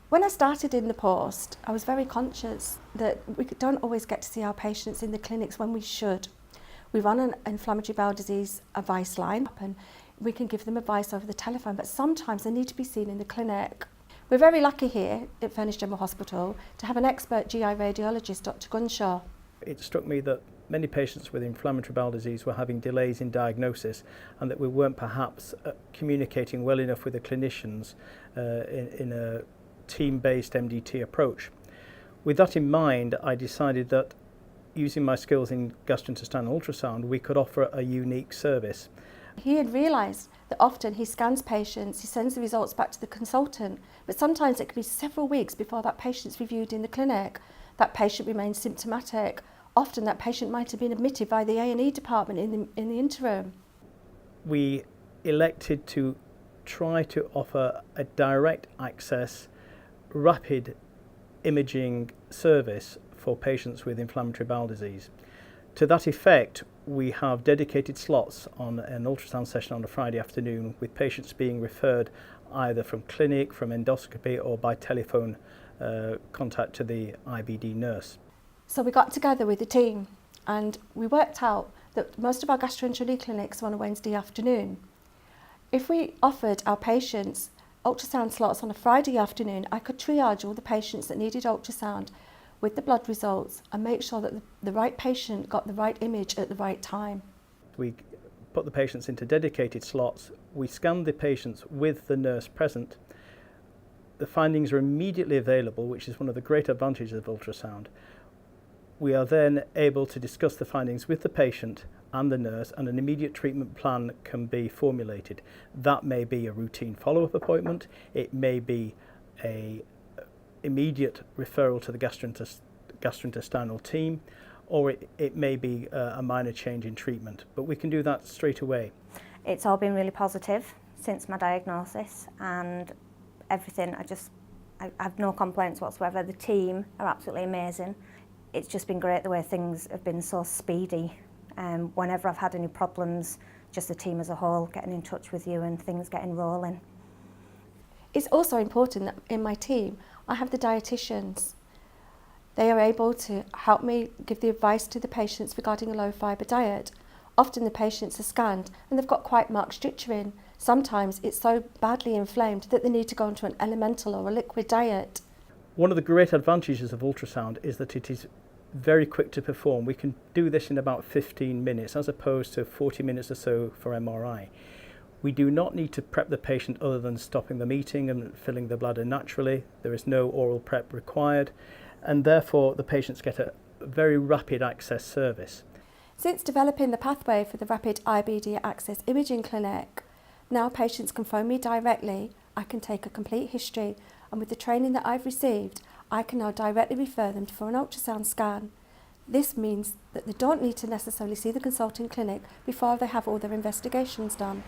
When I started in the post, I was very conscious that we don't always get to see our patients in the clinics when we should. We run an inflammatory bowel disease advice line and we can give them advice over the telephone, but sometimes they need to be seen in the clinic. We're very lucky here at Furness General Hospital to have an expert GI radiologist, Dr. Gunshaw. It struck me that many patients with inflammatory bowel disease were having delays in diagnosis and that we weren't perhaps communicating well enough with the clinicians in a team-based MDT approach. With that in mind, I decided that using my skills in gastrointestinal ultrasound, we could offer a unique service. He had realised that often he scans patients, he sends the results back to the consultant, but sometimes it could be several weeks before that patient's reviewed in the clinic. That patient remains symptomatic. Often that patient might have been admitted by the A&E department in the interim. We elected to try to offer a direct access, rapid imaging service for patients with inflammatory bowel disease. To that effect, we have dedicated slots on an ultrasound session on a Friday afternoon with patients being referred either from clinic, from endoscopy or by telephone contact to the IBD nurse. So we got together with the team and we worked out that most of our gastroenterology clinics are on a Wednesday afternoon. If we offered our patients ultrasound slots on a Friday afternoon, I could triage all the patients that needed ultrasound with the blood results and make sure that the right patient got the right image at the right time. We put the patients into dedicated slots, we scanned the patients with the nurse present. The findings are immediately available, which is one of the great advantages of ultrasound. We are then able to discuss the findings with the patient and the nurse, and an immediate treatment plan can be formulated. That may be a routine follow-up appointment, it may be an immediate referral to the gastrointestinal team, or it may be a minor change in treatment, but we can do that straight away. It's all been really positive since my diagnosis, and everything, I have no complaints whatsoever. The team are absolutely amazing. It's just been great the way things have been so speedy. Whenever I've had any problems, just the team as a whole getting in touch with you and things getting rolling. It's also important that in my team I have the dietitians. They are able to help me give the advice to the patients regarding a low fibre diet. Often the patients are scanned and they've got quite marked stricturing. Sometimes it's so badly inflamed that they need to go into an elemental or a liquid diet. One of the great advantages of ultrasound is that it is very quick to perform. We can do this in about 15 minutes as opposed to 40 minutes or so for MRI. We do not need to prep the patient other than stopping them eating and filling the bladder naturally. There is no oral prep required, and therefore the patients get a very rapid access service. Since developing the pathway for the rapid IBD access imaging clinic, now patients can phone me directly, I can take a complete history, and with the training that I've received, I can now directly refer them for an ultrasound scan. This means that they don't need to necessarily see the consulting clinic before they have all their investigations done.